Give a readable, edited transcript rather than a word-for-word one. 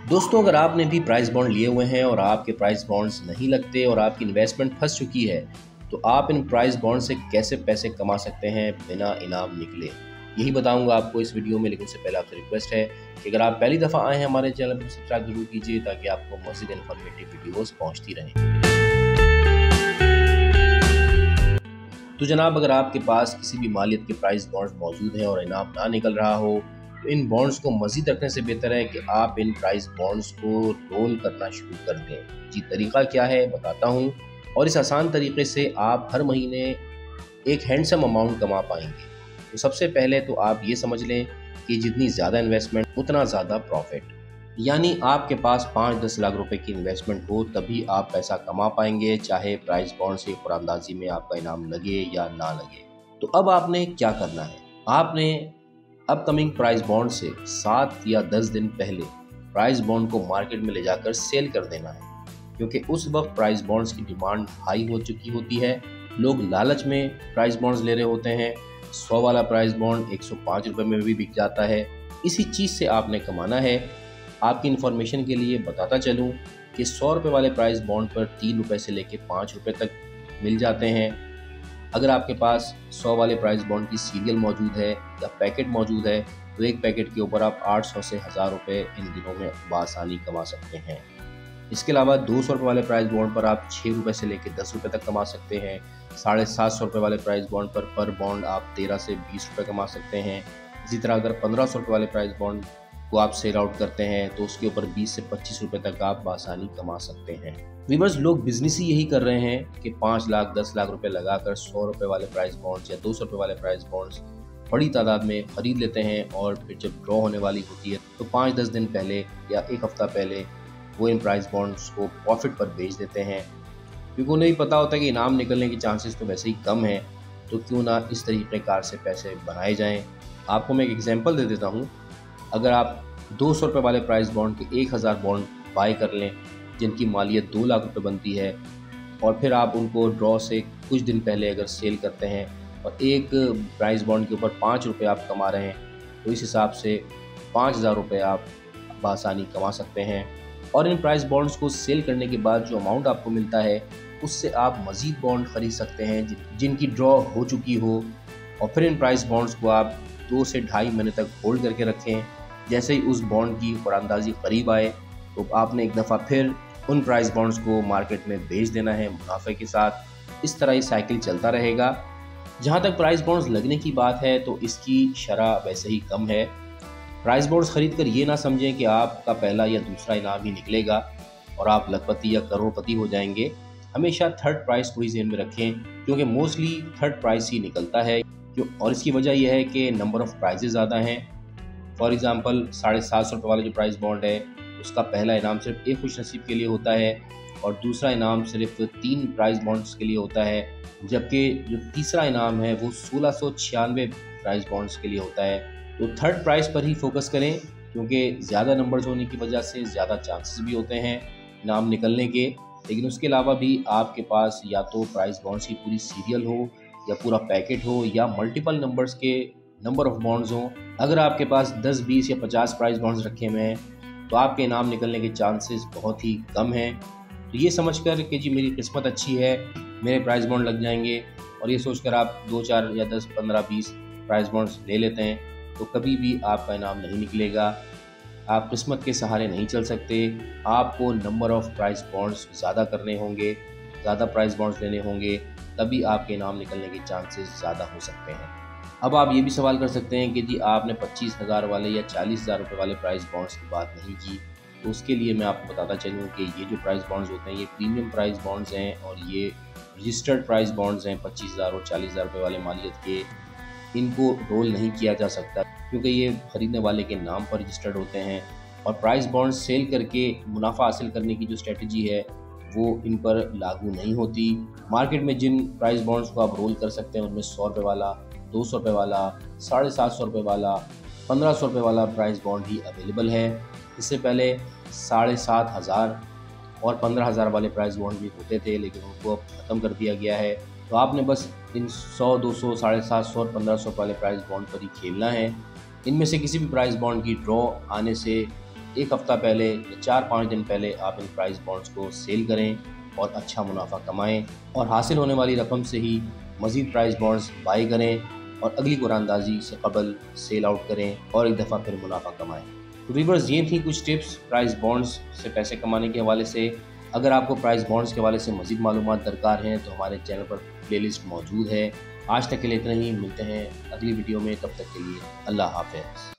दोस्तों, अगर आपने भी प्राइस बॉन्ड लिए हुए हैं और आपके प्राइस बॉन्ड्स नहीं लगते और आपकी इन्वेस्टमेंट फंस चुकी है, तो आप इन प्राइस बॉन्ड से कैसे पैसे कमा सकते हैं बिना इनाम निकले, यही बताऊंगा आपको इस वीडियो में। लेकिन उससे पहले आपसे रिक्वेस्ट है कि अगर आप पहली दफ़ा आए हैं हमारे चैनल पर, सब्सक्राइब जरूर कीजिए ताकि आपको मज़ीद इन्फॉर्मेटिव वीडियोस पहुंचती रहें। तो जनाब, अगर आपके पास किसी भी मालियत के प्राइस बॉन्ड्स मौजूद हैं और इनाम ना निकल रहा हो, तो इन बॉन्ड्स को मज़ीद रखने से बेहतर है कि आप इन प्राइस बॉन्ड्स को रोल करना शुरू कर दें। जी, तरीका क्या है बताता हूँ, और इस आसान तरीके से आप हर महीने एक हैंडसम अमाउंट कमा पाएंगे। तो सबसे पहले तो आप ये समझ लें कि जितनी ज़्यादा इन्वेस्टमेंट उतना ज़्यादा प्रॉफिट। यानी आपके पास 5-10 लाख रुपए की इन्वेस्टमेंट हो तभी आप पैसा कमा पाएंगे, चाहे प्राइस बॉन्ड से कुरानंदाजी में आपका इनाम लगे या ना लगे। तो अब आपने क्या करना है, आपने अपकमिंग प्राइस बॉन्ड से 7 या 10 दिन पहले प्राइस बॉन्ड को मार्केट में ले जाकर सेल कर देना है, क्योंकि उस वक्त प्राइस बॉन्ड्स की डिमांड हाई हो चुकी होती है। लोग लालच में प्राइस बॉन्ड्स ले रहे होते हैं। 100 वाला प्राइस बॉन्ड 105 रुपये में भी बिक जाता है। इसी चीज़ से आपने कमाना है। आपकी इन्फॉर्मेशन के लिए बताता चलूँ कि 100 रुपये वाले प्राइस बॉन्ड पर 3 रुपये से लेकर 5 रुपये तक मिल जाते हैं। अगर आपके पास 100 वाले प्राइस बॉन्ड की सीरियल मौजूद है या पैकेट मौजूद है, तो एक पैकेट के ऊपर आप 800 से 1000 रुपये इन दिनों में बासानी कमा सकते हैं। इसके अलावा 200 रुपये वाले प्राइस बॉन्ड पर आप 6 रुपये से लेकर 10 रुपये तक कमा सकते हैं। 750 रुपये वाले प्राइस बॉन्ड पर बॉन्ड आप 13 से 20 रुपये कमा सकते हैं। इसी तरह अगर 1500 रुपये वाले प्राइस बॉन्ड को आप सेल आउट करते हैं तो उसके ऊपर 20 से 25 रुपये तक आप बासानी कमा सकते हैं। व्यूअर्स, लोग बिजनेस ही यही कर रहे हैं कि 5 लाख 10 लाख रुपए लगाकर 100 रुपये वाले प्राइस बॉन्ड्स या 200 रुपये वाले प्राइस बॉन्ड्स बड़ी तादाद में खरीद लेते हैं, और फिर जब ड्रॉ होने वाली होती है तो 5-10 दिन पहले या एक हफ्ता पहले वो इन प्राइस बॉन्ड्स को प्रॉफिट पर बेच देते हैं, क्योंकि उन्हें भी पता होता है कि इनाम निकलने के चांसेस तो वैसे ही कम हैं, तो क्यों ना इस तरीक़ेकार से पैसे बनाए जाएँ। आपको मैं एक एग्जांपल दे देता हूँ। अगर आप 200 रुपये वाले प्राइस बॉन्ड के 1000 बॉन्ड बाय कर लें जिनकी मालियत 2 लाख रुपये बनती है, और फिर आप उनको ड्रॉ से कुछ दिन पहले अगर सेल करते हैं और एक प्राइस बॉन्ड के ऊपर 5 रुपये आप कमा रहे हैं, तो इस हिसाब से 5000 रुपये आप बासानी कमा सकते हैं। और इन प्राइस बॉन्ड्स को सेल करने के बाद जो अमाउंट आपको मिलता है उससे आप मज़ीद बॉन्ड ख़रीद सकते हैं जिनकी ड्रॉ हो चुकी हो, और फिर इन प्राइस बॉन्ड्स को आप 2 से 2.5 महीने तक होल्ड करके रखें। जैसे ही उस बॉन्ड की कुरानंदाजी करीब आए तो आपने एक दफ़ा फिर उन प्राइस बॉन्ड्स को मार्केट में बेच देना है मुनाफे के साथ। इस तरह ये साइकिल चलता रहेगा। जहाँ तक प्राइस बॉन्ड्स लगने की बात है तो इसकी शरह वैसे ही कम है। प्राइस बॉन्ड्स खरीद कर ये ना समझें कि आपका पहला या दूसरा इनाम ही निकलेगा और आप लखपति या करोड़पति हो जाएंगे। हमेशा थर्ड प्राइस को ही ज़हन में रखें, क्योंकि मोस्टली थर्ड प्राइस ही निकलता है। और इसकी वजह यह है कि नंबर ऑफ़ प्राइजेज़ ज़्यादा हैं। फॉर एग्ज़ाम्पल 750 रुपये वाला जो प्राइस बॉन्ड है उसका पहला इनाम सिर्फ एक खुश नसीब के लिए होता है और दूसरा इनाम सिर्फ 3 प्राइस बॉन्ड्स के लिए होता है, जबकि जो तीसरा इनाम है वो 1696 प्राइस बॉन्ड्स के लिए होता है। तो थर्ड प्राइस पर ही फोकस करें, क्योंकि ज़्यादा नंबर्स होने की वजह से ज़्यादा चांसेस भी होते हैं इनाम निकलने के। लेकिन उसके अलावा भी आपके पास या तो प्राइस बॉन्ड्स की पूरी सीरियल हो या पूरा पैकेट हो या मल्टीपल नंबर्स के नंबर ऑफ़ बॉन्ड्स हों। अगर आपके पास 10, 20 या 50 प्राइस बॉन्ड्स रखे हुए हैं तो आपके इनाम निकलने के चांसेस बहुत ही कम हैं। तो ये समझकर कि जी मेरी किस्मत अच्छी है, मेरे प्राइस बॉन्ड लग जाएंगे, और ये सोचकर आप 2, 4 या 10, 15, 20 प्राइस बॉन्ड्स ले लेते हैं, तो कभी भी आपका इनाम नहीं निकलेगा। आप किस्मत के सहारे नहीं चल सकते। आपको नंबर ऑफ़ प्राइस बॉन्ड्स ज़्यादा करने होंगे, ज़्यादा प्राइस बॉन्ड्स लेने होंगे, तभी आपके इनाम निकलने के चांसेस ज़्यादा हो सकते हैं। अब आप ये भी सवाल कर सकते हैं कि जी आपने 25,000 वाले या 40,000 रुपये वाले प्राइस बॉन्ड्स की बात नहीं की। तो उसके लिए मैं आपको बताता चलूँ कि ये जो प्राइस बॉन्ड्स होते हैं ये प्रीमियम प्राइस बॉन्ड्स हैं, और ये रजिस्टर्ड प्राइस बॉन्ड्स हैं। 25,000 और 40,000 रुपये वाले मालियत के इनको रोल नहीं किया जा सकता, क्योंकि ये ख़रीदने वाले के नाम पर रजिस्टर्ड होते हैं, और प्राइस बॉन्ड्स सेल करके मुनाफा हासिल करने की जो स्ट्रेटजी है वो इन पर लागू नहीं होती। मार्केट में जिन प्राइस बॉन्ड्स को आप रोल कर सकते हैं उनमें 100 रुपये वाला, 200 रुपये वाला, 750 रुपये वाला, 1500 रुपये वाला प्राइस बॉन्ड ही अवेलेबल है। इससे पहले 7,500 और 15,000 वाले प्राइस बॉन्ड भी होते थे, लेकिन उनको अब ख़त्म कर दिया गया है। तो आपने बस इन 100, 200, 750 और 1500 वाले प्राइस बॉन्ड पर ही खेलना है। इनमें से किसी भी प्राइस बॉन्ड की ड्रॉ आने से एक हफ़्ता पहले या 4-5 दिन पहले आप इन प्राइस बॉन्ड्स को सेल करें और अच्छा मुनाफा कमाएं और हासिल होने वाली रकम से ही मज़ीद प्राइस बॉन्ड्स बाई करें और अगली कुरानदाजी से कबल सेल आउट करें और एक दफ़ा फिर मुनाफा कमाएं। तो व्यूअर्स, ये थी कुछ टिप्स प्राइस बॉन्ड्स से पैसे कमाने के हवाले से। अगर आपको प्राइस बॉन्ड्स के हवाले से मज़ीद मालूमात दरकार हैं तो हमारे चैनल पर प्लेलिस्ट मौजूद है। आज तक के लिए इतना ही, मिलते हैं अगली वीडियो में, तब तक के लिए अल्लाह हाफ़िज़।